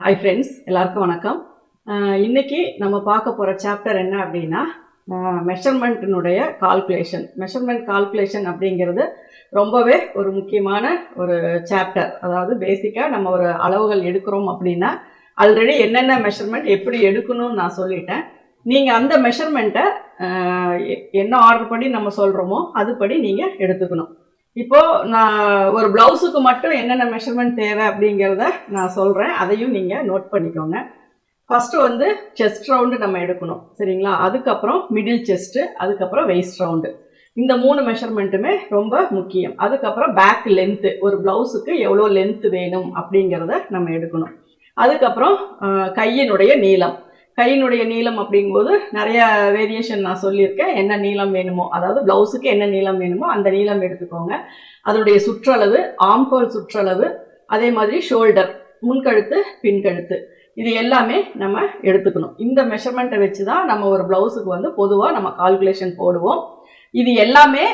Hi friends, எல்லாருக்கும் வணக்கம். இன்னைக்கு நம்ம பார்க்க போகிற சாப்டர் என்ன அப்படின்னா மெஷர்மெண்ட்டினுடைய கால்குலேஷன். மெஷர்மெண்ட் கால்குலேஷன் அப்படிங்கிறது ரொம்பவே ஒரு முக்கியமான ஒரு சாப்டர். அதாவது பேசிக்காக நம்ம ஒரு அளவுகள் எடுக்கிறோம் அப்படின்னா ஆல்ரெடி என்னென்ன மெஷர்மெண்ட் எப்படி எடுக்கணும்னு நான் சொல்லிட்டேன். நீங்கள் அந்த மெஷர்மெண்ட்டை என்ன ஆர்டர் படி நம்ம சொல்கிறோமோ அதுபடி நீங்கள் எடுத்துக்கணும். இப்போது நான் ஒரு ப்ளவுஸுக்கு மட்டும் என்னென்ன மெஷர்மெண்ட் தேவை அப்படிங்கிறத நான் சொல்கிறேன், அதையும் நீங்கள் நோட் பண்ணிக்கோங்க. ஃபஸ்ட்டு வந்து செஸ்ட் ரவுண்டு நம்ம எடுக்கணும், சரிங்களா? அதுக்கப்புறம் மிடில் செஸ்ட்டு, அதுக்கப்புறம் வெயிஸ்ட் ரவுண்டு. இந்த 3 மெஷர்மெண்ட்டுமே ரொம்ப முக்கியம். அதுக்கப்புறம் பேக் லென்த்து, ஒரு ப்ளவுஸுக்கு எவ்வளோ லென்த்து வேணும் அப்படிங்கிறத நம்ம எடுக்கணும். அதுக்கப்புறம் கையினுடைய நீளம். கையினுடைய நீளம் அப்படிங்கும்போது நிறைய வேரியேஷன் நான் சொல்லியிருக்கேன். என்ன நீளம் வேணுமோ, அதாவது ப்ளவுஸுக்கு என்ன நீளம் வேணுமோ அந்த நீளம் எடுத்துக்கோங்க. அதனுடைய சுற்றளவு, ஆம்ஹோல் சுற்றளவு, அதே மாதிரி ஷோல்டர், முன்கழுத்து பின்கழுத்து, இது எல்லாமே நம்ம எடுத்துக்கணும். இந்த மெஷர்மெண்ட்டை வச்சு தான் நம்ம ஒரு ப்ளவுஸுக்கு வந்து பொதுவாக நம்ம கால்குலேஷன் போடுவோம். இது எல்லாமே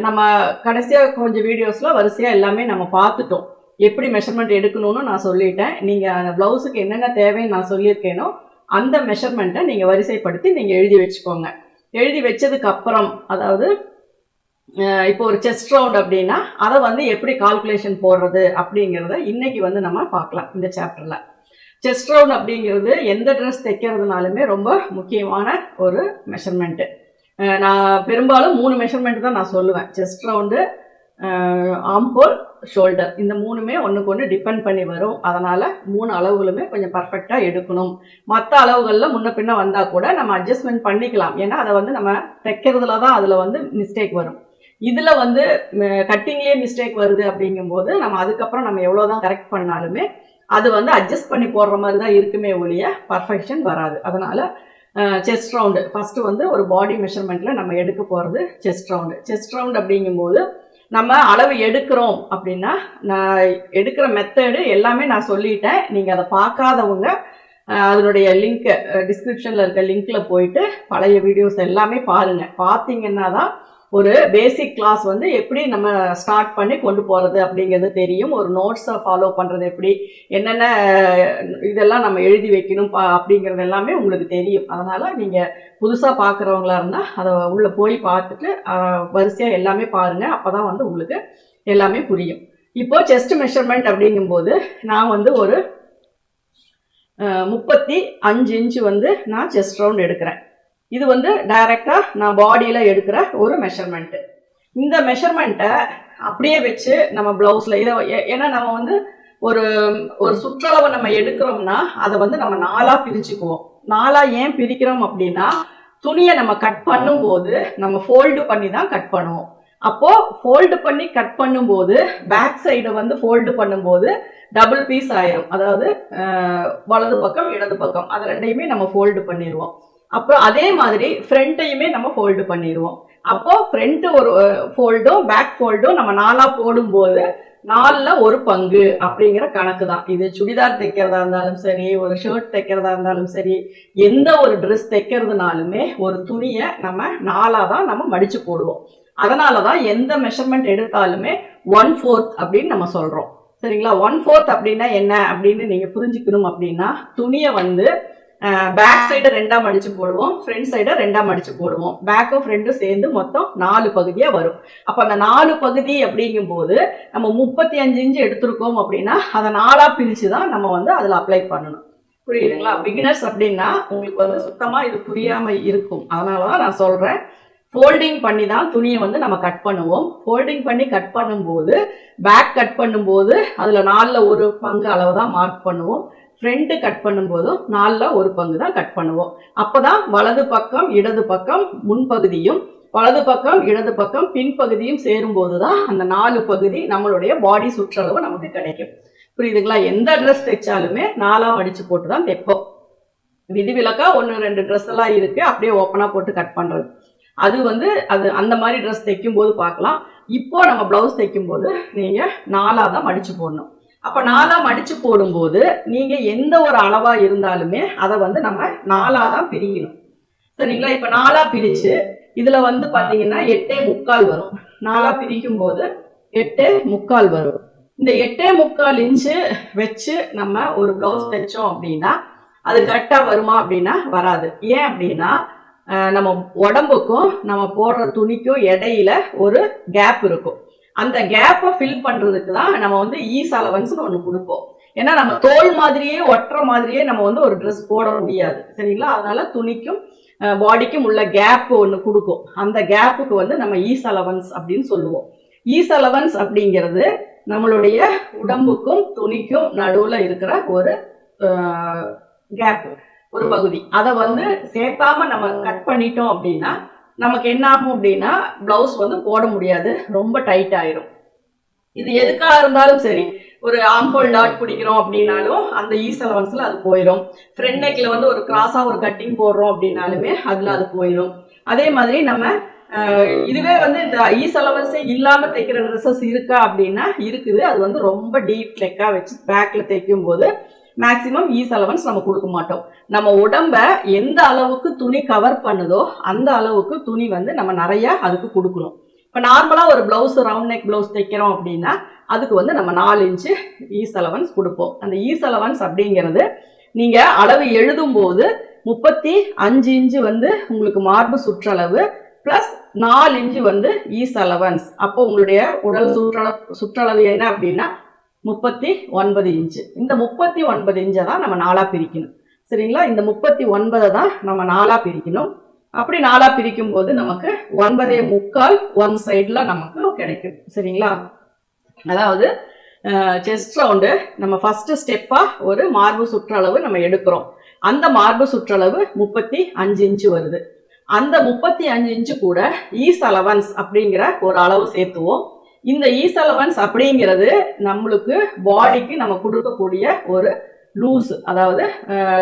நம்ம கடைசியாக கொஞ்சம் வீடியோஸில் வரிசையாக எல்லாமே நம்ம பார்த்துட்டோம். எப்படி மெஷர்மெண்ட் எடுக்கணும்னு நான் சொல்லிட்டேன். நீங்கள் அந்த ப்ளவுஸுக்கு என்னென்ன தேவைன்னு நான் சொல்லியிருக்கேனோ அந்த மெஷர்மெண்ட்டை நீங்கள் வரிசைப்படுத்தி நீங்கள் எழுதி வச்சுக்கோங்க. எழுதி வச்சதுக்கு அப்புறம், அதாவது இப்போ ஒரு செஸ்ட் ரவுண்ட் அப்படின்னா அதை வந்து எப்படி கால்குலேஷன் போடுறது அப்படிங்கிறத இன்னைக்கு வந்து நம்ம பார்க்கலாம் இந்த சாப்டரில். செஸ்ட் ரவுண்ட் அப்படிங்கிறது எந்த ட்ரெஸ் தைக்கிறதுனாலுமே ரொம்ப முக்கியமான ஒரு மெஷர்மெண்ட்டு. நான் பெரும்பாலும் 3 மெஷர்மெண்ட் தான் நான் சொல்லுவேன். செஸ்ட் ரவுண்டு, ஆம்ஹோல், ஷோல்டர், இந்த 3மே ஒன்றுக்கு ஒன்று டிபெண்ட் பண்ணி வரும். அதனால் 3 அளவுகளுமே கொஞ்சம் பர்ஃபெக்டாக எடுக்கணும். மற்ற அளவுகளில் முன்ன பின்ன வந்தால் கூட நம்ம அட்ஜஸ்ட்மெண்ட் பண்ணிக்கலாம். ஏன்னா அதை வந்து நம்ம தைக்கிறதுல தான் அதில் வந்து மிஸ்டேக் வரும். இதில் வந்து கட்டிங்லேயே மிஸ்டேக் வருது அப்படிங்கும்போது நம்ம அதுக்கப்புறம் நம்ம எவ்வளோ தான் கரெக்ட் பண்ணாலுமே அது வந்து அட்ஜஸ்ட் பண்ணி போடுற மாதிரி தான் இருக்குமே ஒழிய பர்ஃபெக்ஷன் வராது. அதனால் செஸ்ட் ரவுண்டு ஃபஸ்ட்டு வந்து ஒரு பாடி மெஷர்மெண்ட்டில் நம்ம எடுக்க போகிறது செஸ்ட் ரவுண்டு. செஸ்ட் ரவுண்ட் அப்படிங்கும்போது நம்ம அளவு எடுக்கிறோம் அப்படின்னா, நான் எடுக்கிற மெத்தடு எல்லாமே நான் சொல்லிட்டேன். நீங்கள் அதை பார்க்காதவங்க அதனுடைய லிங்க்கை டிஸ்கிரிப்ஷனில் இருக்க லிங்க்கில் போயிட்டு பழைய வீடியோஸ் எல்லாமே பாருங்கள். பார்த்தீங்கன்னா தான் ஒரு பேசிக் கிளாஸ் வந்து எப்படி நம்ம ஸ்டார்ட் பண்ணி கொண்டு போகிறது அப்படிங்கிறது தெரியும். ஒரு நோட்ஸை ஃபாலோ பண்ணுறது எப்படி, என்னென்ன இதெல்லாம் நம்ம எழுதி வைக்கணும் அப்படிங்கிறது எல்லாமே உங்களுக்கு தெரியும். அதனால் நீங்கள் புதுசாக பார்க்குறவங்களா இருந்தால் அதை உள்ளே போய் பார்த்துட்டு வரிசையாக எல்லாமே பாருங்கள். அப்போ தான் வந்து உங்களுக்கு எல்லாமே புரியும். இப்போது செஸ்ட் மெஷர்மெண்ட் அப்படிங்கும்போது நான் வந்து ஒரு 35 இன்ச்சு வந்து நான் செஸ்ட் ரவுண்ட் எடுக்கிறேன். இது வந்து டைரெக்டாக நான் பாடியில் எடுக்கிற ஒரு மெஷர்மெண்ட்டு. இந்த மெஷர்மெண்ட்டை அப்படியே வச்சு நம்ம ப்ளவுஸில் இதை, ஏன்னா நம்ம வந்து ஒரு ஒரு சுற்றளவை நம்ம எடுக்கிறோம்னா அதை வந்து நம்ம 4ஆக பிரிச்சுக்குவோம். 4ஆக ஏன் பிரிக்கிறோம் அப்படின்னா, துணியை நம்ம கட் பண்ணும்போது நம்ம ஃபோல்டு பண்ணி தான் கட் பண்ணுவோம். அப்போது ஃபோல்டு பண்ணி கட் பண்ணும்போது பேக் சைடை வந்து ஃபோல்டு பண்ணும்போது டபுள் பீஸ் ஆயிரும். அதாவது வலது பக்கம் இடது பக்கம் அது ரெண்டையுமே நம்ம ஃபோல்டு பண்ணிடுவோம். அப்புறம் அதே மாதிரி ஃப்ரண்ட்டையுமே நம்ம ஃபோல்டு பண்ணிடுவோம். அப்போ ஃப்ரண்ட் ஒரு ஃபோல்டும் பேக் ஃபோல்டும் நம்ம 4ஆக போடும்போது 4ல் 1 பங்கு அப்படிங்கிற கணக்கு தான். இது சுடிதார் தைக்கிறதா இருந்தாலும் சரி, ஒரு ஷர்ட் தைக்கிறதா இருந்தாலும் சரி, எந்த ஒரு ட்ரெஸ் தைக்கிறதுனாலுமே ஒரு துணியை நம்ம 4ஆக தான் நம்ம மடித்து போடுவோம். அதனால தான் எந்த மெஷர்மெண்ட் எடுத்தாலுமே 1/4 அப்படின்னு நம்ம சொல்கிறோம், சரிங்களா? 1/4 அப்படின்னா என்ன அப்படின்னு நீங்கள் புரிஞ்சுக்கணும். அப்படின்னா துணியை வந்து பேக் சைடை 2ஆக மடித்து போடுவோம், ஃப்ரண்ட் சைடை 2ஆக மடித்து போடுவோம். பேக்கும் ஃப்ரண்ட்டும் சேர்ந்து மொத்தம் 4 பகுதியாக வரும். அப்போ அந்த 4 பகுதி அப்படிங்கும்போது நம்ம 35 இன்ச்சு எடுத்திருக்கோம் அப்படின்னா அதை 4ஆக பிரித்து தான் நம்ம வந்து அதில் அப்ளை பண்ணணும். புரியுதுங்களா? பிகினர்ஸ் அப்படின்னா உங்களுக்கு வந்து சுத்தமாக இது புரியாமல் இருக்கும். அதனால தான் நான் சொல்கிறேன், ஃபோல்டிங் பண்ணி தான் துணியை வந்து நம்ம கட் பண்ணுவோம். ஃபோல்டிங் பண்ணி கட் பண்ணும்போது பேக் கட் பண்ணும்போது அதில் 4ல் 1 பங்கு அளவு தான் மார்க் பண்ணுவோம். ஃப்ரண்ட்டு கட் பண்ணும்போதும் 4ல் 1 பங்கு தான் கட் பண்ணுவோம். அப்போ தான் வலது பக்கம் இடது பக்கம் முன்பகுதியும் வலது பக்கம் இடது பக்கம் பின்பகுதியும் சேரும்போது தான் அந்த 4 பகுதி நம்மளுடைய பாடி சுற்றளவு நமக்கு கிடைக்கும். புரியுதுங்களா? எந்த ட்ரெஸ் தைச்சாலுமே 4ஆக மடித்து போட்டு தான் தைப்போம். விதிவிலக்கா 1-2 ட்ரெஸ் எல்லாம் இருக்குது அப்படியே ஓப்பனாக போட்டு கட் பண்ணுறது. அது வந்து அது அந்த மாதிரி ட்ரெஸ் தைக்கும்போது பார்க்கலாம். இப்போ நம்ம ப்ளவுஸ் தைக்கும்போது நீங்கள் 4ஆக தான் மடித்து போடணும். அப்போ 4ஆக மடித்து போடும்போது நீங்கள் எந்த ஒரு அளவாக இருந்தாலுமே அதை வந்து நம்ம 4ஆக தான் பிரிக்கணும், சரிங்களா? இப்போ 4ஆக பிரித்து இதில் வந்து பார்த்தீங்கன்னா 8.75 வரும். 4ஆக பிரிக்கும் போது 8.75 வரும். இந்த 8.25 இன்ச்சு வச்சு நம்ம ஒரு பிளவுஸ் தைச்சோம் அப்படின்னா அது கரெக்டா வருமா அப்படின்னா வராது. ஏன் அப்படின்னா நம்ம உடம்புக்கும் நம்ம போடுற துணிக்கும் இடையில ஒரு கேப் இருக்கும். அந்த கேப்பை ஃபில் பண்றதுக்கு தான் நம்ம வந்து ஈஸ் அலவன்ஸ்னு ஒன்று கொடுப்போம். ஏன்னா நம்ம தோல் மாதிரியே ஒட்டுற மாதிரியே நம்ம வந்து ஒரு ட்ரெஸ் போட முடியாது, சரிங்களா? அதனால துணிக்கும் பாடிக்கும் உள்ள கேப் ஒன்று கொடுக்கும். அந்த கேப்புக்கு வந்து நம்ம ஈஸ் அலவன்ஸ் அப்படின்னு சொல்லுவோம். ஈஸ் அலவன்ஸ் அப்படிங்கிறது நம்மளுடைய உடம்புக்கும் துணிக்கும் நடுவுல இருக்கிற ஒரு கேப், ஒரு பகுதி. அதை வந்து சேர்த்தாம நம்ம கட் பண்ணிட்டோம் அப்படின்னா நமக்கு என்ன ஆகும் அப்படின்னா பிளவுஸ் வந்து போட முடியாது, ரொம்ப டைட் ஆயிரும். இது எதுக்காக இருந்தாலும் சரி, ஒரு ஆம்போல் டாட் பிடிக்கிறோம் அப்படின்னாலும் அந்த ஈஸ் அலவன்ஸ்ல அது போயிடும். ஃப்ரண்ட் நெக்ல வந்து ஒரு கிராஸா ஒரு கட்டிங் போடுறோம் அப்படின்னாலுமே அதுல அது போயிடும். அதே மாதிரி நம்ம இதுவே வந்து இந்த ஈஸ் அலவன்ஸே இல்லாம தைக்கிற ட்ரெஸ்ஸஸ் இருக்கா அப்படின்னா இருக்குது. அது வந்து ரொம்ப டீப் நெக்கா வச்சு பேக்ல தைக்கும் போது மேக்சிமம் ஈஸ் அலவன்ஸ் நம்ம கொடுக்க மாட்டோம். நம்ம உடம்ப எந்த அளவுக்கு துணி கவர் பண்ணுதோ அந்த அளவுக்கு துணி வந்து நம்ம நிறைய அதுக்கு கொடுக்கணும். இப்போ நார்மலா ஒரு பிளவுஸ் ரவுண்ட் நெக் பிளவுஸ் தைக்கிறோம் அப்படின்னா அதுக்கு வந்து நம்ம 4 இன்ச்சு ஈஸ் அலவன்ஸ் கொடுப்போம். அந்த ஈஸ் அலவன்ஸ் அப்படிங்கிறது நீங்க அளவு எழுதும் போது 35 இன்ச்சு வந்து உங்களுக்கு மார்பு சுற்றளவு பிளஸ் 4 இன்ச்சு வந்து ஈஸ் அலவன்ஸ். அப்போ உங்களுடைய உடல் சுற்றளவு என்ன அப்படின்னா 39 இன்ச்சு. இந்த 39 இன்ச்சை தான் நம்ம 4ஆ பிரிக்கணும், சரிங்களா? இந்த 39 தான் நம்ம 4ஆ பிரிக்கணும். அப்படி 4ஆ பிரிக்கும் போது நமக்கு 9.25 ஒன் சைட்ல நமக்கு கிடைக்கும், சரிங்களா? அதாவது செஸ்ட் ரவுண்டு நம்ம ஃபர்ஸ்ட் ஸ்டெப்பா ஒரு மார்பு சுற்றளவு நம்ம எடுக்கிறோம். அந்த மார்பு சுற்றளவு 35 இன்ச்சு வருது. அந்த 35 இன்ச்சு கூட ஈஸ் அலவன்ஸ் அப்படிங்கிற ஒரு அளவு சேர்த்துவோம். இந்த ஈஸ் அலவன்ஸ் அப்படிங்கிறது நம்மளுக்கு பாடிக்கு நம்ம கொடுக்கக்கூடிய ஒரு லூஸ், அதாவது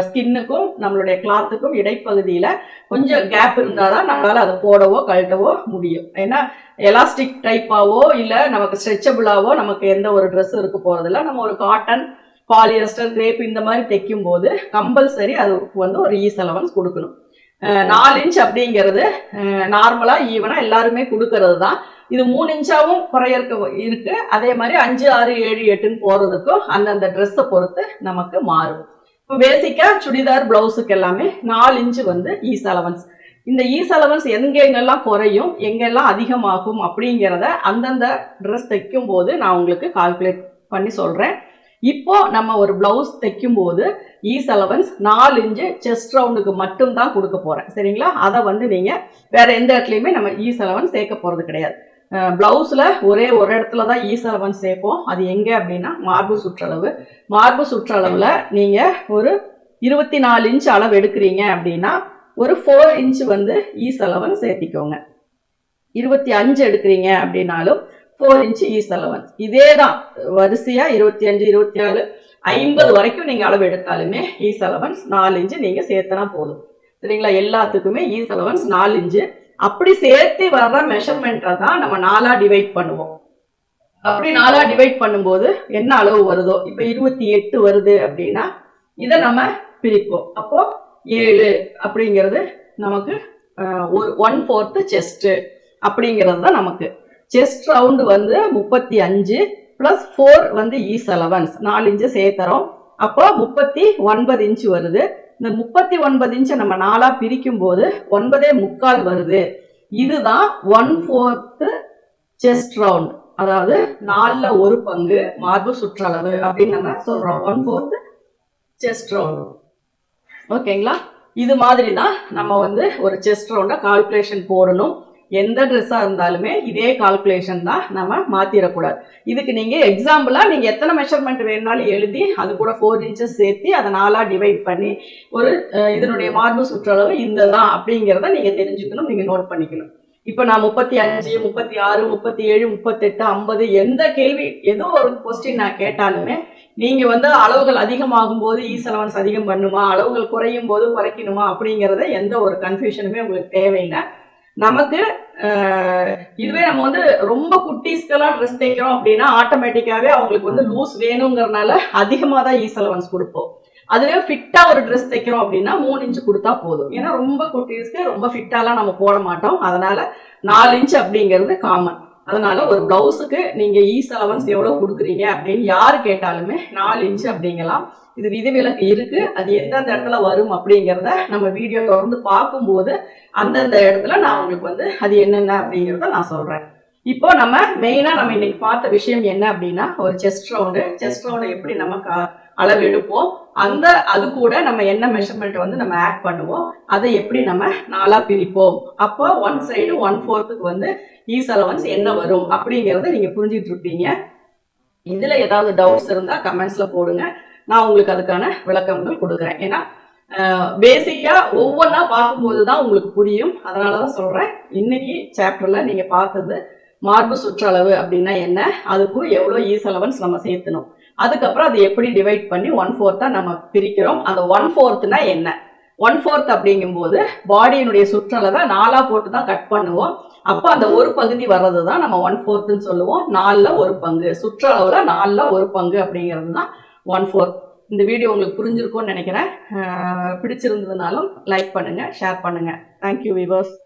ஸ்கின்னுக்கும் நம்மளுடைய கிளாத்துக்கும் இடைப்பகுதியில கொஞ்சம் கேப் இருந்தாதான் நம்மளால அதை போடவோ கழட்டவோ முடியும். ஏன்னா எலாஸ்டிக் டைப்பாவோ இல்ல நமக்கு ஸ்ட்ரெச்சபிளாவோ நமக்கு எந்த ஒரு ட்ரெஸ் இருக்க போறதில்ல. நம்ம ஒரு காட்டன், பாலியஸ்டர், கிரேப் இந்த மாதிரி தைக்கும் போது கம்பல்சரி அதுக்கு வந்து ஒரு ஈஸ் அலவன்ஸ் கொடுக்கணும். 4 இன்ச் அப்படிங்கிறது நார்மலா ஈவனா எல்லாருமே கொடுக்கறது தான். இது 3 இன்ச்சாவும் குறையற்கு இருக்கு. அதே மாதிரி 5, 6, 7, 8ன்னு போறதுக்கும் அந்தந்த ட்ரெஸ்ஸை பொறுத்து நமக்கு மாறும். இப்போ பேசிக்கா சுடிதார் பிளவுஸுக்கு எல்லாமே 4 இன்ச்சு வந்து ஈஸ் அலவன்ஸ். இந்த ஈஸ் அலவன்ஸ் எங்கெங்கெல்லாம் குறையும் எங்கெல்லாம் அதிகமாகும் அப்படிங்கிறத அந்தந்த ட்ரெஸ் தைக்கும் போது நான் உங்களுக்கு கால்குலேட் பண்ணி சொல்றேன். இப்போ நம்ம ஒரு பிளவுஸ் தைக்கும் போது ஈஸ் அலவன்ஸ் 4 இன்ச்சு செஸ்ட் ரவுண்டுக்கு மட்டும் தான் கொடுக்க போறேன், சரிங்களா? அதை வந்து நீங்க வேற எந்த இடத்துலையுமே நம்ம ஈஸ் அலவன்ஸ் சேர்க்க போறது கிடையாது. பிளவுஸ்ல ஒரே ஒரு இடத்துல தான் ஈஸ் அலவன்ஸ் சேர்ப்போம். அது எங்க அப்படின்னா மார்பு சுற்றளவு. மார்பு சுற்றளவுல நீங்க ஒரு 24 இன்ச் அளவு எடுக்கிறீங்க அப்படின்னா ஒரு 4 இன்ச் வந்து ஈஸ் அலவன்ஸ் சேர்த்திக்கோங்க. 25 எடுக்கிறீங்க அப்படின்னாலும் 4 இன்ச் ஈஸ் அலவன்ஸ். இதே தான் வரிசையா 25, 24, 50 வரைக்கும் நீங்க அளவு எடுத்தாலுமே ஈஸ் அலவன்ஸ் 4 இன்ச்சு நீங்க சேர்த்தனா போதும், சரிங்களா? எல்லாத்துக்குமே ஈஸ் அலவன்ஸ் 4 இன்ச்சு. அப்படி சேர்த்து வர்ற மெஷர்மெண்ட்டை தான் நம்ம 4ஆ டிவைட் பண்ணுவோம். அப்படி 4ஆ டிவைட் பண்ணும்போது என்ன அளவு வருதோ, இப்போ 28 வருது அப்படின்னா இதை நம்ம பிரிப்போம். அப்போ 7 அப்படிங்கிறது நமக்கு ஒரு 1/4 செஸ்ட் அப்படிங்கிறது தான் நமக்கு. செஸ்ட் ரவுண்டு வந்து 35 பிளஸ் 4 வந்து ஈஸ் அலவன்ஸ் 4 இன்ச்சு சேர்த்துறோம். அப்போ 39 இன்ச்சு வருது. இந்த 39 இன்ச்சை நம்ம 4ஆ பிரிக்கும் போது 9.25 வருது. இதுதான் 1/4 செஸ்ட் ரவுண்ட், அதாவது 4ல் ஒரு பங்கு மார்பு சுற்றளவு அப்படின்னு நம்ம சொல்றோம். 1/4 செஸ்ட் ரவுண்ட், ஓகேங்களா? இது மாதிரி தான் நம்ம வந்து ஒரு செஸ்ட் ரவுண்டை கால்குலேஷன் போடணும். எந்த ட்ரெஸ்ஸா இருந்தாலுமே இதே கால்குலேஷன் தான், நம்ம மாத்திரக்கூடாது. இதுக்கு நீங்க எக்ஸாம்பிளா நீங்க எத்தனை மெஷர்மெண்ட் வேணும்னாலும் எழுதி அது கூட 4 இன்ச்சஸ் சேர்த்து அதை 4ஆ டிவைட் பண்ணி ஒரு இதனுடைய மார்பு சுற்றளவு இந்த தான் அப்படிங்கிறத நீங்க தெரிஞ்சுக்கணும், நீங்க நோட் பண்ணிக்கணும். இப்போ நான் 35, 36, 37, 38, 50 எந்த கேள்வி ஏதோ ஒரு கொஸ்டின் நான் கேட்டாலுமே நீங்க வந்து அளவுகள் அதிகமாகும் போது ஈஸ் அலவன்ஸ் அதிகம் பண்ணுமா, அளவுகள் குறையும் போது குறைக்கணுமா அப்படிங்கிறத எந்த ஒரு கன்ஃபியூஷனுமே உங்களுக்கு தேவையில்லை. நமக்கு இதுவே நம்ம வந்து ரொம்ப குட்டீஸ்க்கெல்லாம் ட்ரெஸ் தைக்கிறோம் அப்படின்னா ஆட்டோமேட்டிக்காவே அவங்களுக்கு வந்து லூஸ் வேணுங்கிறதுனால அதிகமாக தான் ஈஸ் அலவன்ஸ் கொடுப்போம். அதுவே ஃபிட்டா ஒரு ட்ரெஸ் தைக்கிறோம் அப்படின்னா 3 இன்ச்சு கொடுத்தா போதும். ஏன்னா ரொம்ப குட்டீஸ்க்கு ரொம்ப ஃபிட்டாலாம் நம்ம போட மாட்டோம். அதனால 4 இன்ச் அப்படிங்கிறது காமன். அதனால ஒரு பிளவுஸுக்கு நீங்க ஈஸ் அலவன்ஸ் எவ்வளவு கொடுக்குறீங்க அப்படின்னு யாரு கேட்டாலுமே 4 இன்ச் அப்படிங்கலாம். இது விதிவிலக்கு இருக்கு. அது எந்தெந்த இடத்துல வரும் அப்படிங்கிறத நம்ம வீடியோ தொடர்ந்து பார்க்கும்போது அந்தந்த இடத்துல நான் உங்களுக்கு வந்து அது என்னென்ன அப்படிங்கிறத நான் சொல்றேன். இப்போ நம்ம மெயினா நம்ம இன்னைக்கு பார்த்த விஷயம் என்ன அப்படின்னா, ஒரு செஸ்ட் ரவுண்டை எப்படி நம்ம அளவு எடுப்போம், அது கூட நம்ம என்ன மெஷர்மெண்ட் வந்து நம்ம ஆட் பண்ணுவோம், அதை எப்படி நம்ம 4ஆ பிரிப்போம், அப்போ 1 சைடு 1/4க்கு வந்து ஈஸ் அலவன்ஸ் என்ன வரும் அப்படிங்கிறத நீங்க புரிஞ்சிட்டு இருப்பீங்க. இதுல ஏதாவது டவுட்ஸ் இருந்தா கமெண்ட்ஸ்ல போடுங்க, நான் உங்களுக்கு அதுக்கான விளக்கங்கள் கொடுக்குறேன். ஏன்னா பேசிக்கா ஒவ்வொன்றா பார்க்கும்போது தான் உங்களுக்கு புரியும். அதனாலதான் சொல்றேன், இன்னைக்கு சாப்டர்ல நீங்க பார்த்தது மார்பு சுற்றளவு அப்படின்னா என்ன, அதுக்கும் எவ்வளோ ஈஸ் அலவன்ஸ் நம்ம சேர்த்தணும், அதுக்கப்புறம் அது எப்படி டிவைட் பண்ணி 1/4 நம்ம பிரிக்கிறோம். அந்த 1/4னா என்ன, 1/4 அப்படிங்கும்போது பாடியினுடைய சுற்றளவை 4ஆ போட்டு தான் கட் பண்ணுவோம். அப்போ அந்த ஒரு பகுதி வர்றது தான் நம்ம 1/4ன்னு சொல்லுவோம். 4ல் ஒரு பங்கு, சுற்றளவுல 4ல் ஒரு பங்கு அப்படிங்கிறது தான் 1/4. இந்த வீடியோ உங்களுக்கு புரிஞ்சிருக்கும்னு நினைக்கிறேன். பிடிச்சிருந்ததுனாலும் லைக் பண்ணுங்க, ஷேர் பண்ணுங்க. Thank you viewers.